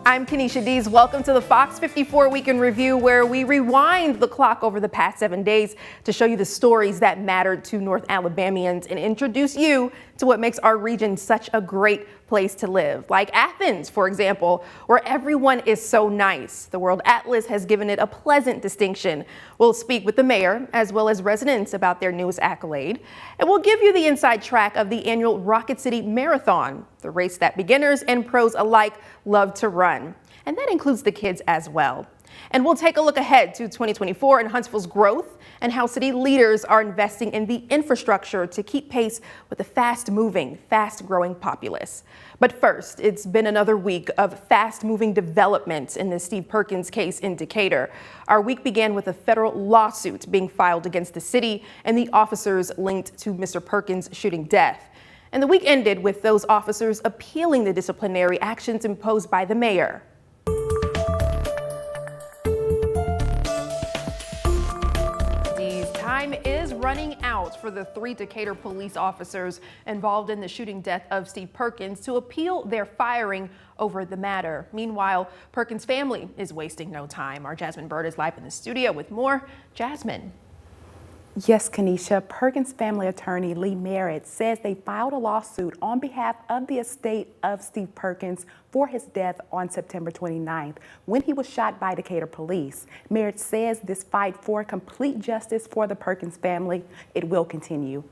I'm Kenesha Dees. Welcome to the Fox 54 Week in Review, where we rewind the clock over the past 7 days to show you the stories that mattered to North Alabamians and introduce you to what makes our region such a great place to live. Like Athens, for example, where everyone is so nice. The World Atlas has given it a pleasant distinction. We'll speak with the mayor as well as residents about their newest accolade. And we'll give you the inside track of the annual Rocket City Marathon, the race that beginners and pros alike love to run. And that includes the kids as well. And we'll take a look ahead to 2024 and Huntsville's growth and how city leaders are investing in the infrastructure to keep pace with the fast-moving, fast-growing populace. But first, it's been another week of fast-moving developments in the Steve Perkins case in Decatur. Our week began with a federal lawsuit being filed against the city and the officers linked to Mr. Perkins' shooting death. And the week ended with those officers appealing the disciplinary actions imposed by the mayor. Time is running out for the 3 Decatur police officers involved in the shooting death of Steve Perkins to appeal their firing over the matter. Meanwhile, Perkins' family is wasting no time. Our Jasmine Bird is live in the studio with more. Jasmine. Yes, Kenesha. Perkins' family attorney Lee Merritt says they filed a lawsuit on behalf of the estate of Steve Perkins for his death on September 29th when he was shot by Decatur police. Merritt says this fight for complete justice for the Perkins family, it will continue.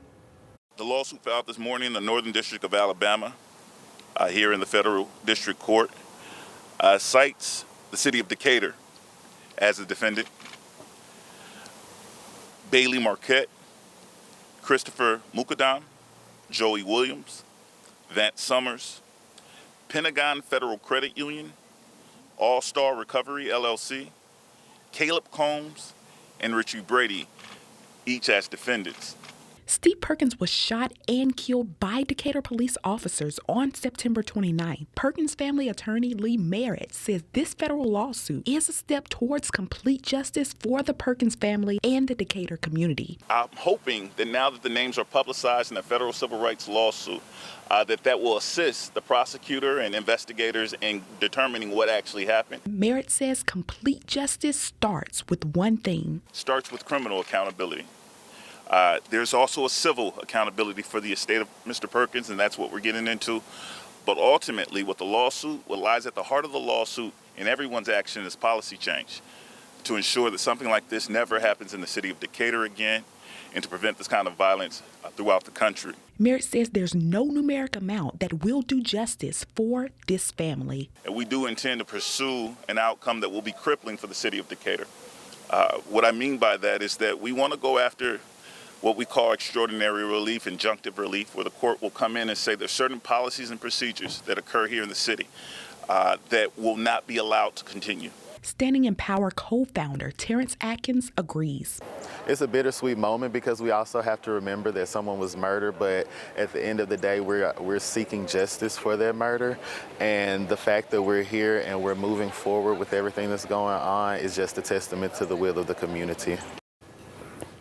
The lawsuit filed this morning in the Northern District of Alabama, here in the Federal District Court, cites the city of Decatur as the defendant. Bailey Marquette, Christopher Mukadam, Joey Williams, Vance Summers, Pentagon Federal Credit Union, All-Star Recovery LLC, Caleb Combs, and Richie Brady, each as defendants. Steve Perkins was shot and killed by Decatur police officers on September 29th. Perkins' family attorney Lee Merritt says this federal lawsuit is a step towards complete justice for the Perkins family and the Decatur community. I'm hoping that now that the names are publicized in the federal civil rights lawsuit, that will assist the prosecutor and investigators in determining what actually happened. Merritt says complete justice starts with one thing. Starts with criminal accountability. There's also a civil accountability for the estate of Mr. Perkins, and that's what we're getting into. But ultimately, with the lawsuit, what lies at the heart of the lawsuit and everyone's action is policy change to ensure that something like this never happens in the city of Decatur again and to prevent this kind of violence throughout the country. Merritt says there's no numeric amount that will do justice for this family. And we do intend to pursue an outcome that will be crippling for the city of Decatur. What I mean by that is that we want to go after what we call extraordinary relief, injunctive relief, where the court will come in and say there's certain policies and procedures that occur here in the city that will not be allowed to continue. Standing in Power co-founder Terrence Atkins agrees. It's a bittersweet moment because we also have to remember that someone was murdered, but at the end of the day, we're seeking justice for that murder. And the fact that we're here and we're moving forward with everything that's going on is just a testament to the will of the community.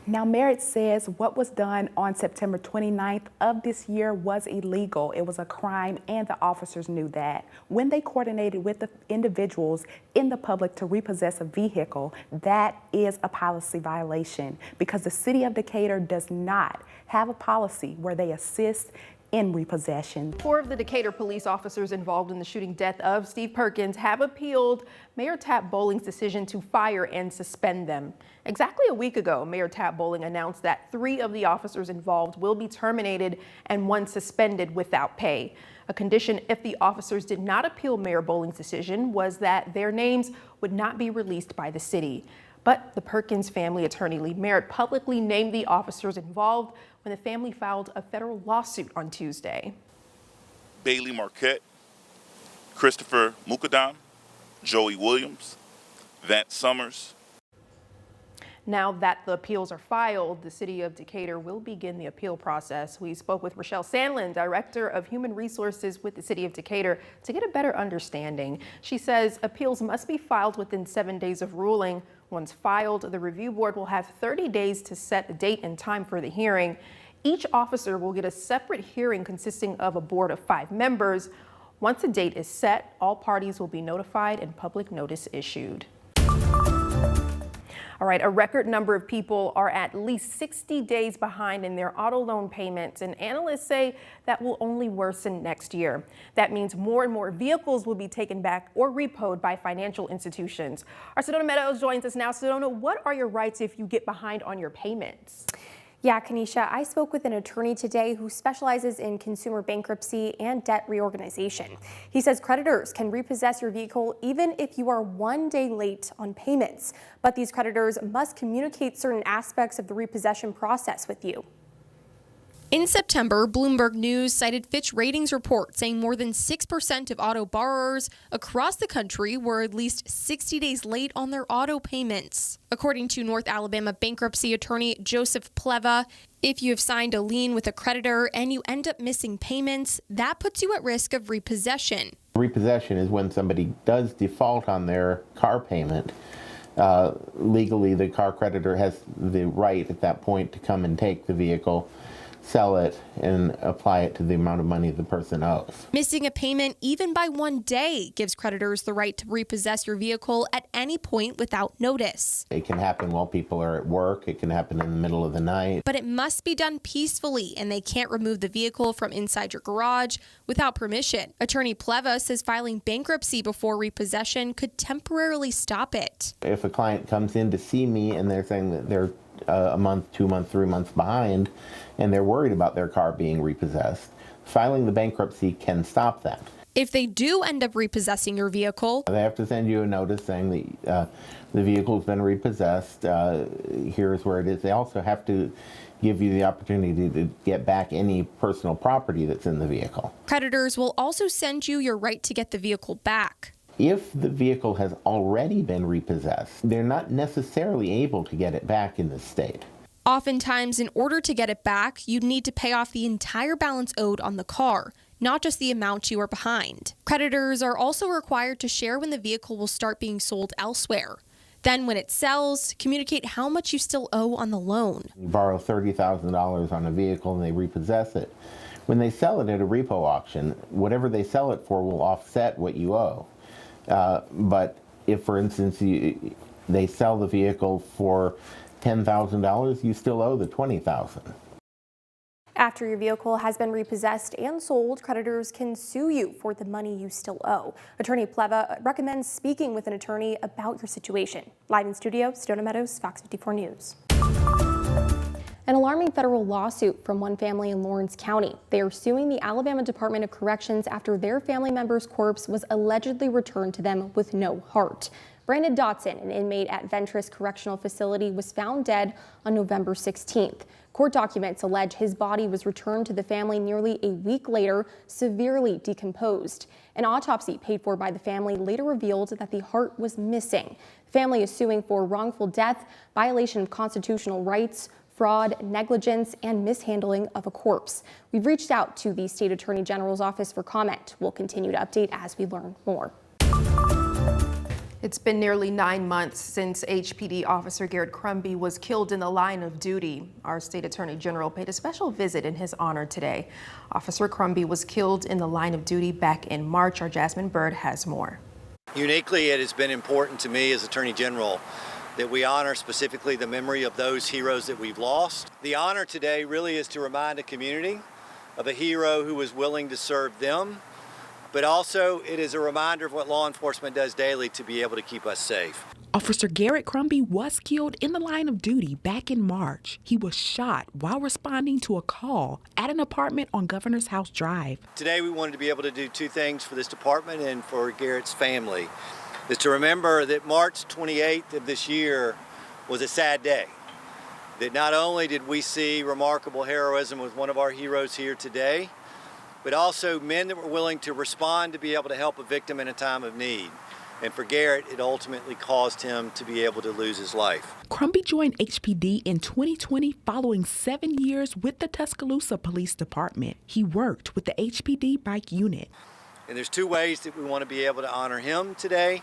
Now, Merritt says what was done on September 29th of this year was illegal. It was a crime, and the officers knew that. When they coordinated with the individuals in the public to repossess a vehicle, that is a policy violation because the city of Decatur does not have a policy where they assist in repossession. 4 of the Decatur police officers involved in the shooting death of Steve Perkins have appealed Mayor Tapp Bowling's decision to fire and suspend them. Exactly a week ago, Mayor Tapp Bowling announced that 3 of the officers involved will be terminated and 1 suspended without pay. A condition if the officers did not appeal Mayor Bowling's decision was that their names would not be released by the city. But the Perkins family attorney Lee Merritt publicly named the officers involved when the family filed a federal lawsuit on Tuesday. Bailey Marquette, Christopher Mukadam, Joey Williams, Vance Summers. Now that the appeals are filed, the city of Decatur will begin the appeal process. We spoke with Rochelle Sandlin, Director of Human Resources with the city of Decatur, to get a better understanding. She says appeals must be filed within 7 days of ruling. Once filed, the review board will have 30 days to set a date and time for the hearing. Each officer will get a separate hearing consisting of a board of 5 members. Once a date is set, all parties will be notified and public notice issued. All right, a record number of people are at least 60 days behind in their auto loan payments, and analysts say that will only worsen next year. That means more and more vehicles will be taken back or repoed by financial institutions. Our Sedona Meadows joins us now. Sedona, what are your rights if you get behind on your payments? Yeah, Kanisha, I spoke with an attorney today who specializes in consumer bankruptcy and debt reorganization. He says creditors can repossess your vehicle even if you are 1 day late on payments, but these creditors must communicate certain aspects of the repossession process with you. In September, Bloomberg News cited Fitch Ratings report saying more than 6% of auto borrowers across the country were at least 60 days late on their auto payments. According to North Alabama bankruptcy attorney Joseph Pleva, if you have signed a lien with a creditor and you end up missing payments, that puts you at risk of repossession. Repossession is when somebody does default on their car payment. Legally, the car creditor has the right at that point to come and take the vehicle, sell it, and apply it to the amount of money the person owes. Missing a payment even by 1 day gives creditors the right to repossess your vehicle at any point without notice. It can happen while people are at work. It can happen in the middle of the night. But it must be done peacefully, and they can't remove the vehicle from inside your garage without permission. Attorney Pleva says filing bankruptcy before repossession could temporarily stop it. If a client comes in to see me and they're saying that they're a month, 2 months, 3 months behind, and they're worried about their car being repossessed, filing the bankruptcy can stop that. If they do end up repossessing your vehicle, They have to send you a notice saying that the vehicle's been repossessed. Here's where it is. They also have to give you the opportunity to get back any personal property that's in the vehicle. creditors will also send you your right to get the vehicle back. If the vehicle has already been repossessed, they're not necessarily able to get it back in this state. Oftentimes, in order to get it back, you'd need to pay off the entire balance owed on the car, not just the amount you are behind. Creditors are also required to share when the vehicle will start being sold elsewhere. Then when it sells, communicate how much you still owe on the loan. You borrow $30,000 on a vehicle and they repossess it. When they sell it at a repo auction, whatever they sell it for will offset what you owe. But if, for instance, they sell the vehicle for $10,000, you still owe the $20,000. After your vehicle has been repossessed and sold, creditors can sue you for the money you still owe. Attorney Pleva recommends speaking with an attorney about your situation. Live in studio, Sedona Meadows, Fox 54 News. An alarming federal lawsuit from one family in Lawrence County. They are suing the Alabama Department of Corrections after their family member's corpse was allegedly returned to them with no heart. Brandon Dotson, an inmate at Ventress Correctional Facility, was found dead on November 16th. Court documents allege his body was returned to the family nearly a week later, severely decomposed. An autopsy paid for by the family later revealed that the heart was missing. The family is suing for wrongful death, violation of constitutional rights, fraud, negligence, and mishandling of a corpse. We've reached out to the State Attorney General's office for comment. We'll continue to update as we learn more. It's been nearly 9 months since HPD Officer Garrett Crumby was killed in the line of duty. Our State Attorney General paid a special visit in his honor today. Officer Crumby was killed in the line of duty back in March. Our Jasmine Bird has more. Uniquely, it has been important to me as Attorney General that we honor specifically the memory of those heroes that we've lost. The honor today really is to remind a community of a hero who was willing to serve them, but also it is a reminder of what law enforcement does daily to be able to keep us safe. Officer Garrett Crumby was killed in the line of duty back in March. He was shot while responding to a call at an apartment on Governor's House Drive. Today we wanted to be able to do two things for this department and for Garrett's family. Is to remember that March 28th of this year was a sad day. That not only did we see remarkable heroism with one of our heroes here today, but also men that were willing to respond to be able to help a victim in a time of need. And for Garrett, it ultimately caused him to be able to lose his life. Crumby joined HPD in 2020 following 7 years with the Tuscaloosa Police Department. He worked with the HPD bike unit. And there's two ways that we want to be able to honor him today.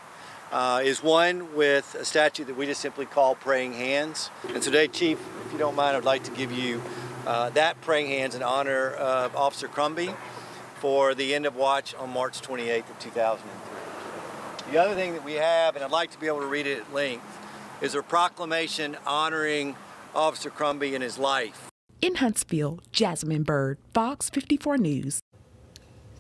Is one with a statue that we just simply call Praying Hands. And today, Chief, if you don't mind, I'd like to give you that Praying Hands in honor of Officer Crumby for the end of watch on March 28th of 2003. The other thing that we have, and I'd like to be able to read it at length, is a proclamation honoring Officer Crumby and his life. In Huntsville, Jasmine Bird, Fox 54 News.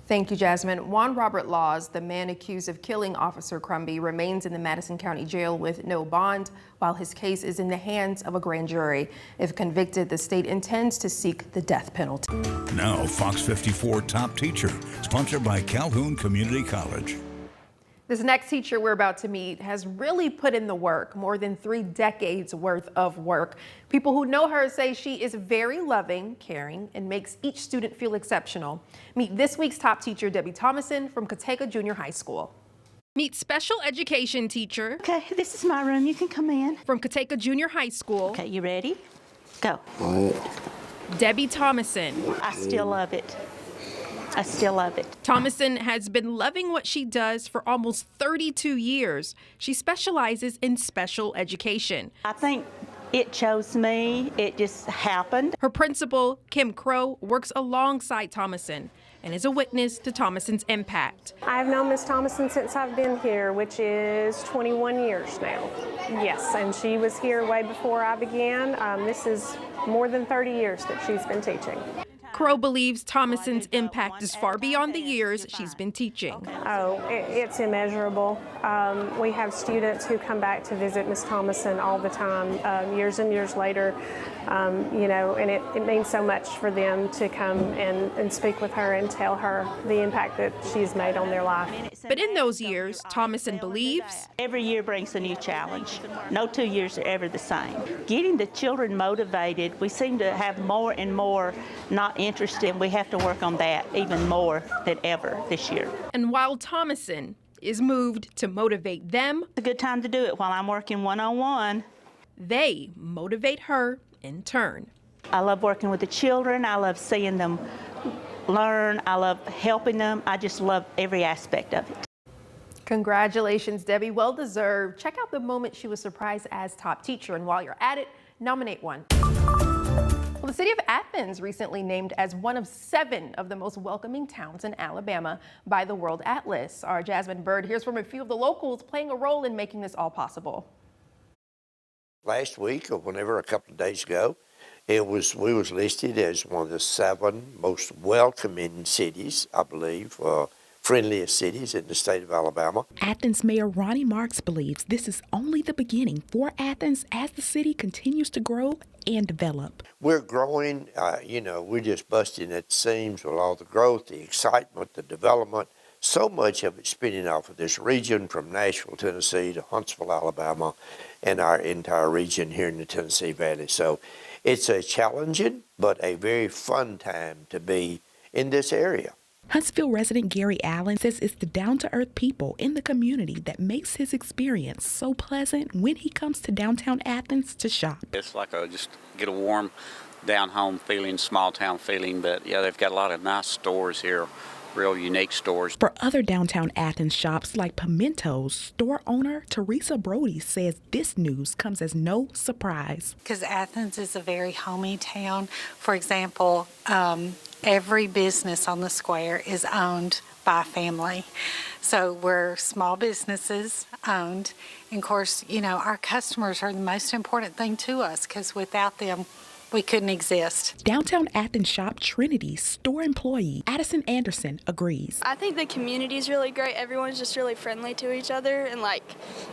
Thank you, Jasmine. Juan Robert Laws, the man accused of killing Officer Crumby, remains in the Madison County Jail with no bond while his case is in the hands of a grand jury. If convicted, the state intends to seek the death penalty. Now, Fox 54 Top Teacher, sponsored by Calhoun Community College. This next teacher we're about to meet has really put in the work, more than 3 decades worth of work. People who know her say she is very loving, caring, and makes each student feel exceptional. Meet this week's top teacher, Debbie Thomason from Cateka Junior High School. Meet special education teacher. Okay, this is my room. You can come in. From Cateka Junior High School. Okay, you ready? Go. Debbie Thomason. I still love it. I still love it. Thomason has been loving what she does for almost 32 years. She specializes in special education. I think it chose me. It just happened. Her principal, Kim Crow, works alongside Thomason and is a witness to Thomason's impact. I've known Miss Thomason since I've been here, which is 21 years now. Yes, and she was here way before I began. This is more than 30 years that she's been teaching. Crow believes Thomason's impact is far beyond the years she's been teaching. Oh, it's immeasurable. We have students who come back to visit Miss Thomason all the time, years and years later, you know, and it means so much for them to come and speak with her and tell her the impact that she's made on their life. But in those years, Thomason believes every year brings a new challenge. No 2 years are ever the same. Getting the children motivated, we seem to have more and more not interested. We have to work on that even more than ever this year. And while Thomason is moved to motivate them, it's a good time to do it while I'm working one-on-one. They motivate her in turn. I love working with the children. I love seeing them learn. I love helping them. I just love every aspect of it. Congratulations, Debbie. Well deserved. Check out the moment she was surprised as top teacher. And while you're at it, nominate one. Well, the city of Athens recently named as one of 7 of the most welcoming towns in Alabama by the World Atlas. Our Jasmine Bird hears from a few of the locals playing a role in making this all possible. Last week, or whenever, a couple of days ago, we was listed as one of the 7 most welcoming cities, I believe, friendliest cities in the state of Alabama. Athens Mayor Ronnie Marks believes this is only the beginning for Athens as the city continues to grow and develop. We're growing, we're just busting at the seams with all the growth, the excitement, the development. So much of it spinning off of this region from Nashville, Tennessee to Huntsville, Alabama, and our entire region here in the Tennessee Valley. So it's a challenging but a very fun time to be in this area. Huntsville resident Gary Allen says it's the down-to-earth people in the community that makes his experience so pleasant when he comes to downtown Athens to shop. It's like just get a warm, down-home feeling, small-town feeling, but yeah, they've got a lot of nice stores here. Real unique stores. For other downtown Athens shops like Pimento's, store owner Teresa Brody says this news comes as no surprise. Because Athens is a very homey town. For example, every business on the square is owned by a family. So we're small businesses owned. And of course, our customers are the most important thing to us because without them, we couldn't exist. Downtown Athens shop Trinity store employee Addison Anderson agrees. I think the community is really great. Everyone's just really friendly to each other, and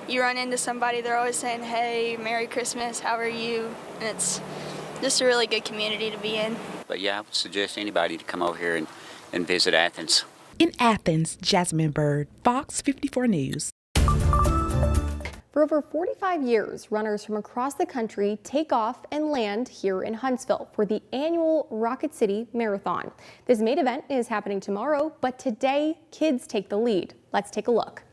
you run into somebody, they're always saying, "Hey, Merry Christmas, how are you?" And it's just a really good community to be in. But yeah, I would suggest anybody to come over here and visit Athens. In Athens, Jasmine Bird, Fox 54 News. For over 45 years, runners from across the country take off and land here in Huntsville for the annual Rocket City Marathon. This main event is happening tomorrow, but today, kids take the lead. Let's take a look.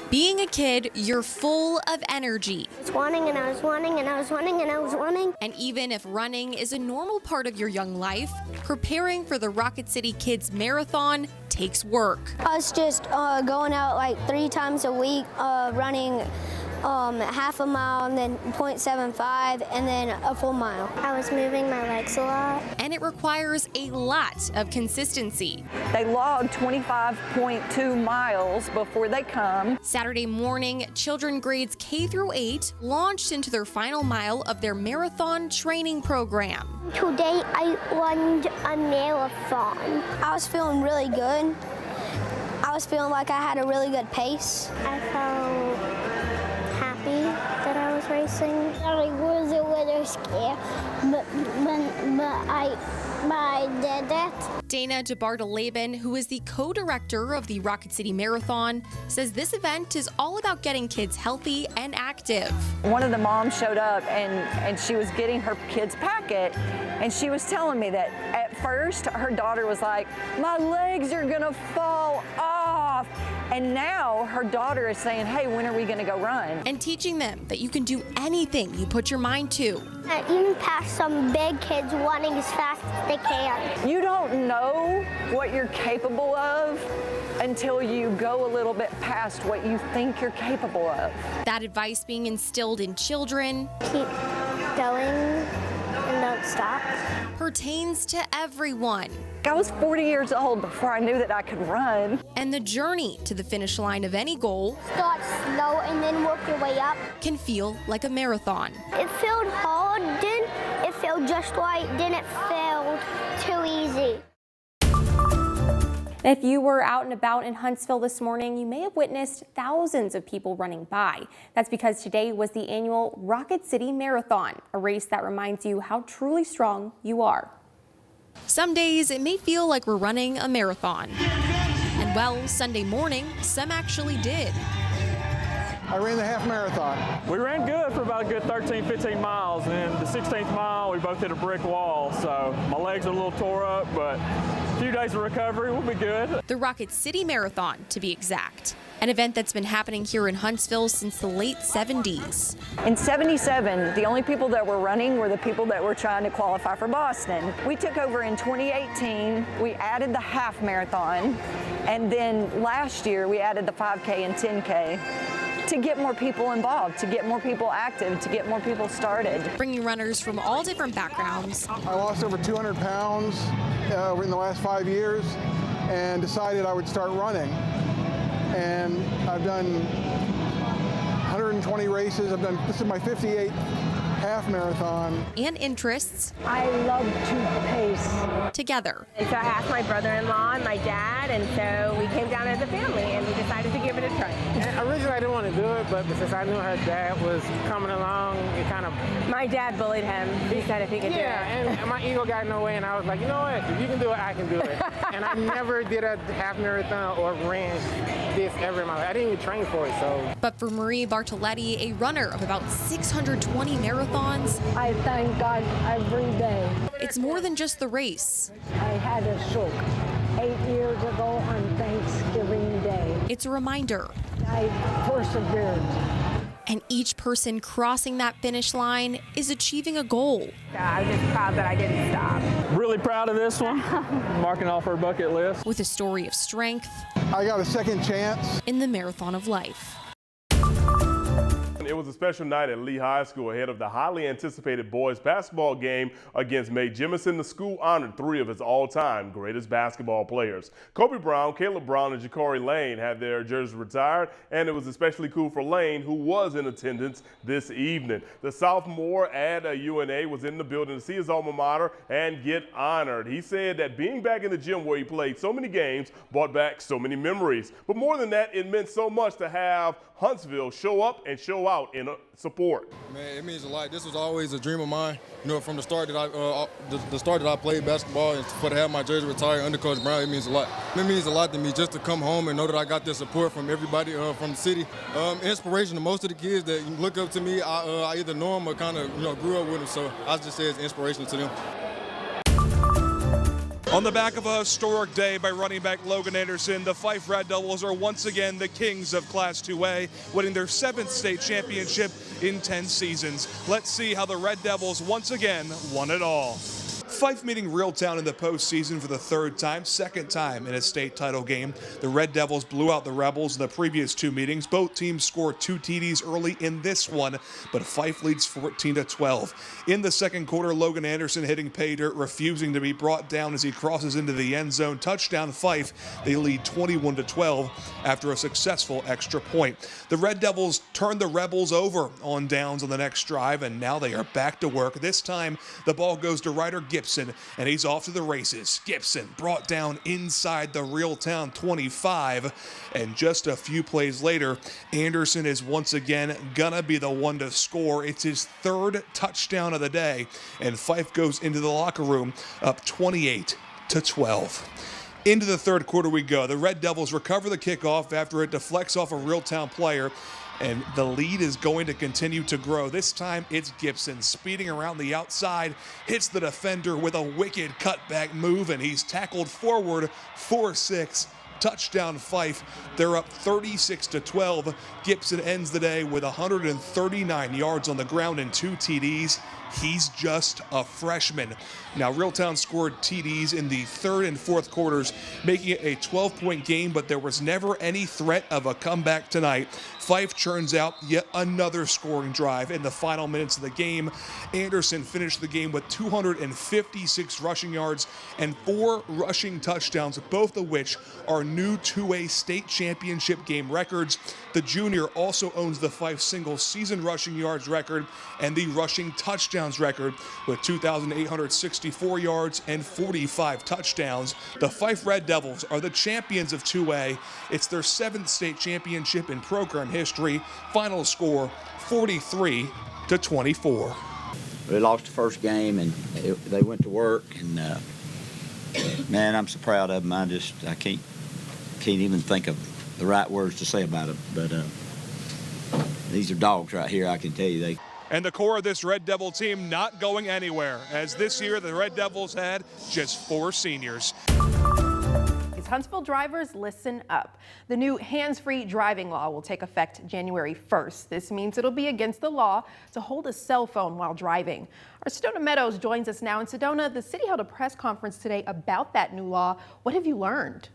Being a kid, you're full of energy. I was running and I was running and I was running and I was running. And even if running is a normal part of your young life, preparing for the Rocket City Kids Marathon takes work. I was just going out 3 times a week, running half a mile and then 0.75 and then a full mile. I was moving my legs a lot. And it requires a lot of consistency. They log 25.2 miles before they come. Saturday morning, children grades K through 8 launched into their final mile of their marathon training program. Today I won a marathon. I was feeling really good. I was feeling like I had a really good pace. I felt happy that I was racing. I was a little scared, but I did it. Dana DeBartoleben, who is the co-director of the Rocket City Marathon, says this event is all about getting kids healthy and active. One of the moms showed up and she was getting her kid's packet, and she was telling me that at first her daughter was like, my legs are gonna fall off. And now her daughter is saying, hey, when are we gonna go run? And teaching them that you can do anything you put your mind to. I even passed some big kids running as fast as they can. You don't know what you're capable of until you go a little bit past what you think you're capable of. That advice being instilled in children. Keep going and don't stop. Pertains to everyone. I was 40 years old before I knew that I could run. And the journey to the finish line of any goal, Start slow and then work your way up. Can feel like a marathon. It felt hard, then it felt just right, then it felt too easy. If you were out and about in Huntsville this morning, you may have witnessed thousands of people running by. That's because today was the annual Rocket City Marathon, a race that reminds you how truly strong you are. Some days it may feel like we're running a marathon. And well, Sunday morning, some actually did. I ran the half marathon. We ran good for about a good 13, 15 miles, and the 16th mile, we both hit a brick wall, so my legs are a little tore up, but a few days of recovery will be good. The Rocket City Marathon, to be exact. An event that's been happening here in Huntsville since the late 70s. In '77, the only people that were running were the people that were trying to qualify for Boston. We took over in 2018. We added the half marathon, and then last year we added the 5K and 10K. To get more people involved, to get more people active, to get more people started. Bringing runners from all different backgrounds. I lost over 200 pounds in the last 5 years and decided I would start running. And I've done 120 races. This is my 58th half marathon. And interests. I love to pace. Together. And so I asked my brother-in-law and my dad, and so we came down as a family and we decided to give it a try. And originally I didn't want to do it, but since I knew her dad was coming along, it kind of... My dad bullied him. He said if he could do it. Yeah, and my ego got in the way, and I was like, you know what? If you can do it, I can do it. And I never did a half marathon or ran this ever in my life. I didn't even train for it, so. But for Marie Bartoletti, a runner of about 620 marathons, I thank God every day. It's more than just the race. I had a stroke 8 years ago on Thanksgiving Day. It's a reminder. I persevered. And each person crossing that finish line is achieving a goal. I'm just proud that I didn't stop. Really proud of this one, marking off our bucket list. With a story of strength. I got a second chance. In the marathon of life. It was a special night at Lee High School ahead of the highly anticipated boys basketball game against Mae Jemison. The school honored 3 of its all-time greatest basketball players. Kobe Brown, Caleb Brown, and Ja'Cory Lane had their jerseys retired, and it was especially cool for Lane, who was in attendance this evening. The sophomore at UNA was in the building to see his alma mater and get honored. He said that being back in the gym where he played so many games brought back so many memories. But more than that, it meant so much to have Huntsville show up and show out in support. Man, it means a lot. This was always a dream of mine. You know, from the start that I played basketball, and for to have my jersey retired under Coach Brown, it means a lot. It means a lot to me just to come home and know that I got this support from everybody from the city. Inspiration to most of the kids that look up to me. I either know them or kind of grew up with them, so I just say it's inspiration to them. On the back of a historic day by running back Logan Anderson, the Fife Red Devils are once again the kings of Class 2A, winning their 7th state championship in 10 seasons. Let's see how the Red Devils once again won it all. Fife meeting Reeltown in the postseason for the third time, second time in a state title game. The Red Devils blew out the Rebels in the previous two meetings. Both teams scored 2 TDs early in this one, but Fife leads 14-12. In the second quarter, Logan Anderson hitting pay dirt, refusing to be brought down as he crosses into the end zone. Touchdown Fife. They lead 21-12 after a successful extra point. The Red Devils turned the Rebels over on downs on the next drive, and now they are back to work. This time, the ball goes to Ryder Gibson, and he's off to the races. Gibson brought down inside the Reeltown 25, and just a few plays later, Anderson is once again gonna be the one to score. It's his third touchdown of the day, and Fife goes into the locker room up 28-12. Into the third quarter we go. The Red Devils recover the kickoff after it deflects off a Reeltown player, and the lead is going to continue to grow. This time it's Gibson speeding around the outside, hits the defender with a wicked cutback move, and he's tackled forward 4-6. Touchdown Fife. They're up 36-12. Gibson ends the day with 139 yards on the ground and 2 TDs. He's just a freshman. Now, Reeltown scored TDs in the third and fourth quarters, making it a 12-point game, but there was never any threat of a comeback tonight. Fife churns out yet another scoring drive in the final minutes of the game. Anderson finished the game with 256 rushing yards and 4 rushing touchdowns, both of which are new 2A state championship game records. The junior also owns the Fife single-season rushing yards record and the rushing touchdowns record with 2,864 yards and 45 touchdowns. The Fife Red Devils are the champions of 2A. It's their 7th state championship in program history. Final score, 43-24. They lost the first game, and they went to work, and man, I'm so proud of them. I can't even think of the right words to say about it, but these are dogs right here, I can tell you. And the core of this Red Devil team not going anywhere, as this year the Red Devils had just 4 seniors. Huntsville drivers, listen up. The new hands-free driving law will take effect January 1st. This means it'll be against the law to hold a cell phone while driving. Our Sedona Meadows joins us now. In Sedona, the city held a press conference today about that new law. What have you learned?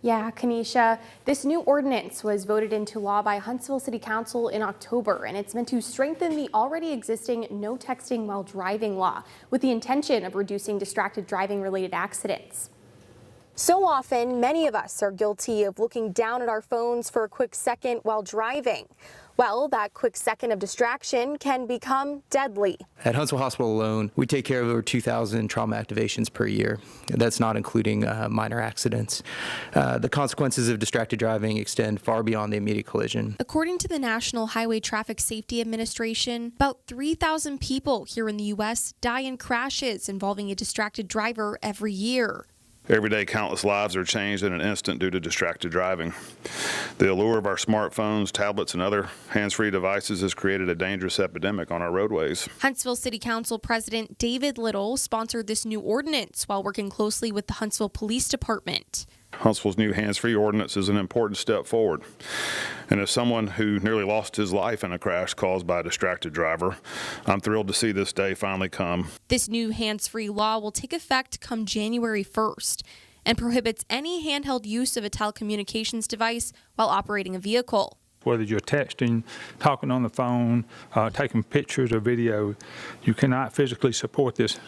Yeah, Kanisha, this new ordinance was voted into law by Huntsville City Council in October, and it's meant to strengthen the already existing no texting while driving law with the intention of reducing distracted driving related accidents. So often, many of us are guilty of looking down at our phones for a quick second while driving. Well, that quick second of distraction can become deadly. At Huntsville Hospital alone, we take care of over 2,000 trauma activations per year. That's not including minor accidents. The consequences of distracted driving extend far beyond the immediate collision. According to the National Highway Traffic Safety Administration, about 3,000 people here in the U.S. die in crashes involving a distracted driver every year. Every day, countless lives are changed in an instant due to distracted driving. The allure of our smartphones, tablets, and other hands-free devices has created a dangerous epidemic on our roadways. Huntsville City Council President David Little sponsored this new ordinance while working closely with the Huntsville Police Department. Huntsville's new hands-free ordinance is an important step forward. And as someone who nearly lost his life in a crash caused by a distracted driver, I'm thrilled to see this day finally come. This new hands-free law will take effect come January 1st and prohibits any handheld use of a telecommunications device while operating a vehicle. Whether you're texting, talking on the phone, taking pictures or video, you cannot physically support this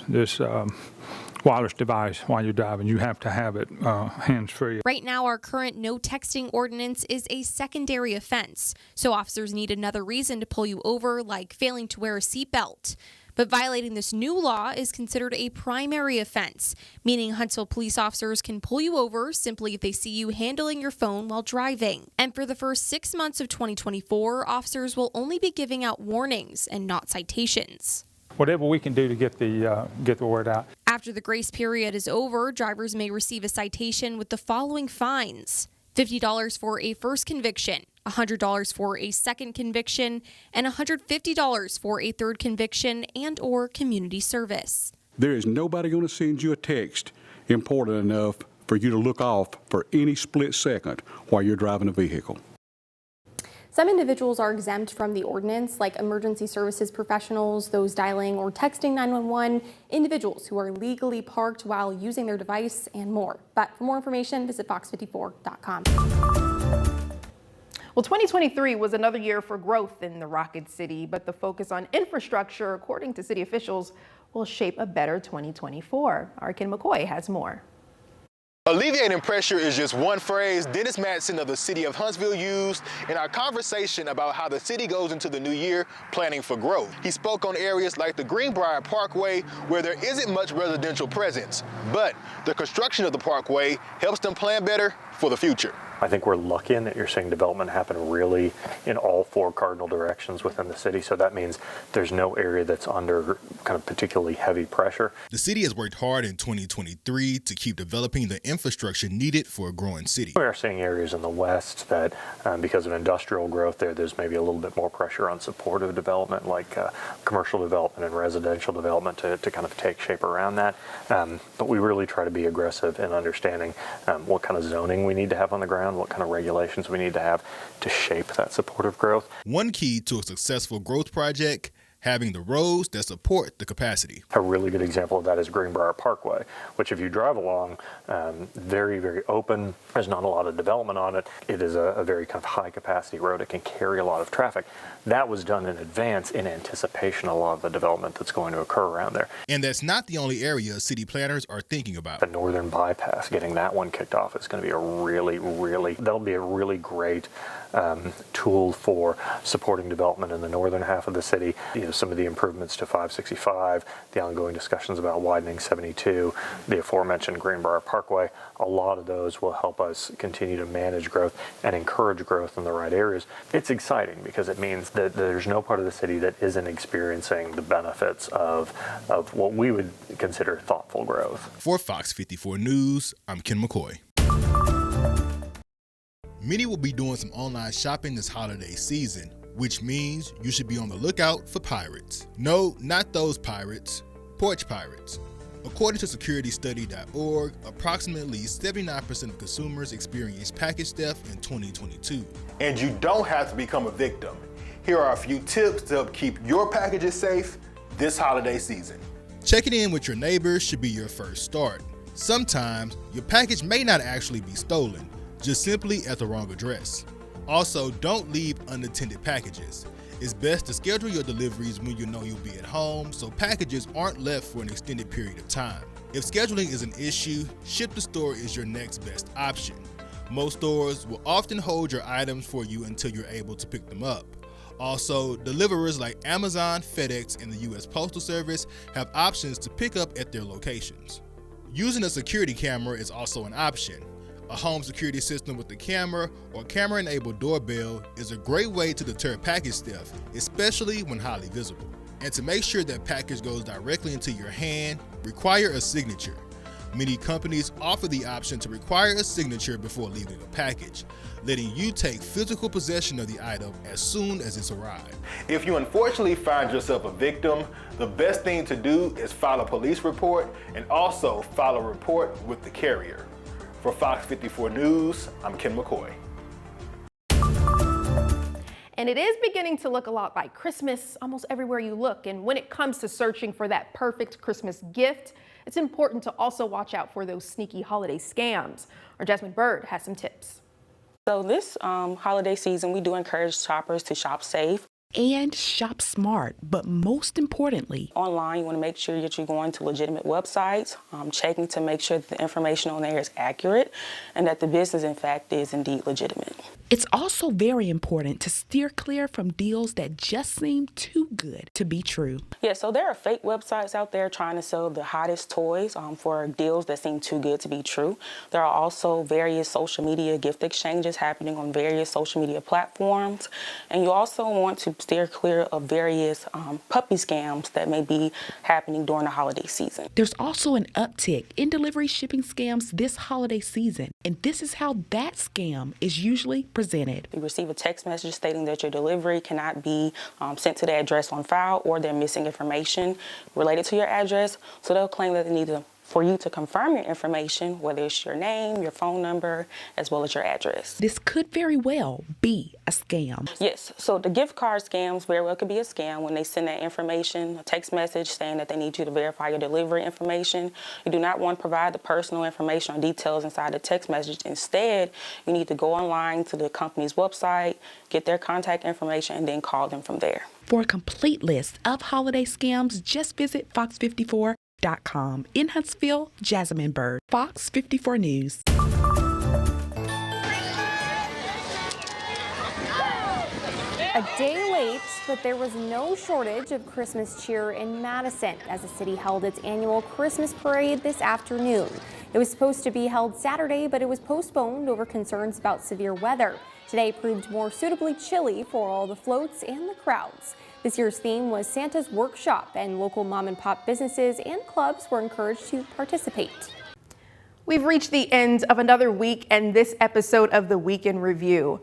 wireless device while you're driving. You have to have it hands-free. Right now, our current no texting ordinance is a secondary offense, so officers need another reason to pull you over, like failing to wear a seatbelt. But violating this new law is considered a primary offense, meaning Huntsville police officers can pull you over simply if they see you handling your phone while driving. And for the first 6 months of 2024, officers will only be giving out warnings and not citations. Whatever we can do to get the word out. After the grace period is over, drivers may receive a citation with the following fines: $50 for a first conviction, $100 for a second conviction, and $150 for a third conviction and/or community service. There is nobody going to send you a text important enough for you to look off for any split second while you're driving a vehicle. Some individuals are exempt from the ordinance, like emergency services professionals, those dialing or texting 911, individuals who are legally parked while using their device, and more. But for more information, visit fox54.com. Well, 2023 was another year for growth in the Rocket City, but the focus on infrastructure, according to city officials, will shape a better 2024. Our Ken McCoy has more. Alleviating pressure is just one phrase Dennis Madsen of the city of Huntsville used in our conversation about how the city goes into the new year planning for growth. He spoke on areas like the Greenbrier Parkway, where there isn't much residential presence, but the construction of the parkway helps them plan better for the future. I think we're lucky in that you're seeing development happen really in all four cardinal directions within the city. So that means there's no area that's under kind of particularly heavy pressure. The city has worked hard in 2023 to keep developing the infrastructure needed for a growing city. We are seeing areas in the west that because of industrial growth there's maybe a little bit more pressure on supportive development, like commercial development and residential development to kind of take shape around that. But we really try to be aggressive in understanding what kind of zoning we need to have on the ground, what kind of regulations we need to have to shape that supportive growth. One key to a successful growth project, having the roads that support the capacity. A really good example of that is Greenbrier Parkway, which if you drive along, very, very open. There's not a lot of development on it. It is a very kind of high capacity road. It can carry a lot of traffic. That was done in advance in anticipation of a lot of the development that's going to occur around there. And that's not the only area city planners are thinking about. The northern bypass, getting that one kicked off is going to be that'll be a really great tool for supporting development in the northern half of the city. Some of the improvements to 565, the ongoing discussions about widening 72, the aforementioned Greenbrier Parkway, a lot of those will help us continue to manage growth and encourage growth in the right areas. It's exciting because it means that there's no part of the city that isn't experiencing the benefits of what we would consider thoughtful growth. For Fox 54 News, I'm Ken McCoy. Many will be doing some online shopping this holiday season, which means you should be on the lookout for pirates. No, not those pirates, porch pirates. According to securitystudy.org, approximately 79% of consumers experienced package theft in 2022. And you don't have to become a victim. Here are a few tips to help keep your packages safe this holiday season. Checking in with your neighbors should be your first start. Sometimes your package may not actually be stolen, just simply at the wrong address. Also, don't leave unattended packages. It's best to schedule your deliveries when you know you'll be at home so packages aren't left for an extended period of time. If scheduling is an issue, ship to store is your next best option. Most stores will often hold your items for you until you're able to pick them up. Also, deliverers like Amazon, FedEx, and the U.S. Postal Service have options to pick up at their locations. Using a security camera is also an option. A home security system with a camera or camera-enabled doorbell is a great way to deter package theft, especially when highly visible. And to make sure that package goes directly into your hand, require a signature. Many companies offer the option to require a signature before leaving a package, letting you take physical possession of the item as soon as it's arrived. If you unfortunately find yourself a victim, the best thing to do is file a police report and also file a report with the carrier. For Fox 54 News, I'm Ken McCoy. And it is beginning to look a lot like Christmas almost everywhere you look. And when it comes to searching for that perfect Christmas gift, it's important to also watch out for those sneaky holiday scams. Our Jasmine Bird has some tips. So this holiday season, we do encourage shoppers to shop safe. And shop smart, but most importantly, online, you want to make sure that you're going to legitimate websites, checking to make sure that the information on there is accurate and that the business, in fact, is indeed legitimate. It's also very important to steer clear from deals that just seem too good to be true. Yeah, so there are fake websites out there trying to sell the hottest toys for deals that seem too good to be true. There are also various social media gift exchanges happening on various social media platforms. And you also want to steer clear of various puppy scams that may be happening during the holiday season. There's also an uptick in delivery shipping scams this holiday season, and this is how that scam is usually presented. You receive a text message stating that your delivery cannot be sent to the address on file, or they're missing information related to your address, so they'll claim that they need to for you to confirm your information, whether it's your name, your phone number, as well as your address. This could very well be a scam. Yes, so the gift card scams very well could be a scam when they send that information, a text message saying that they need you to verify your delivery information. You do not want to provide the personal information or details inside the text message. Instead, you need to go online to the company's website, get their contact information, and then call them from there. For a complete list of holiday scams, just visit Fox54.com. In Huntsville, Jasmine Bird, Fox 54 News. A day late, but there was no shortage of Christmas cheer in Madison as the city held its annual Christmas parade this afternoon. It was supposed to be held Saturday, but it was postponed over concerns about severe weather. Today proved more suitably chilly for all the floats and the crowds. This year's theme was Santa's Workshop, and local mom and pop businesses and clubs were encouraged to participate. We've reached the end of another week and this episode of the Week in Review.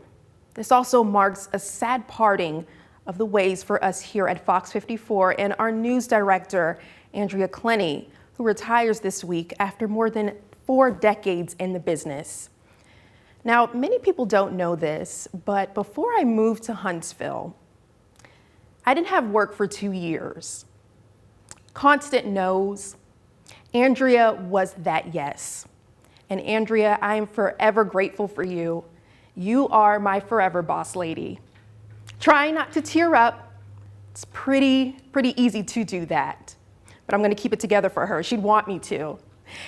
This also marks a sad parting of the ways for us here at Fox 54 and our news director, Andrea Clenny, who retires this week after more than 4 decades in the business. Now, many people don't know this, but before I moved to Huntsville, I didn't have work for 2 years. Constant no's. Andrea was that yes. And Andrea, I am forever grateful for you. You are my forever boss lady. Try not to tear up. It's pretty easy to do that. But I'm gonna keep it together for her. She'd want me to.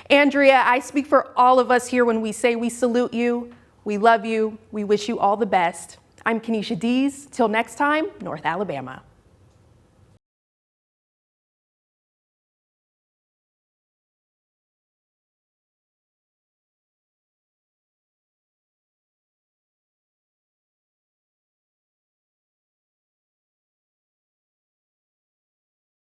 Andrea, I speak for all of us here when we say we salute you, we love you, we wish you all the best. I'm Kenesha Dees. Till next time, North Alabama.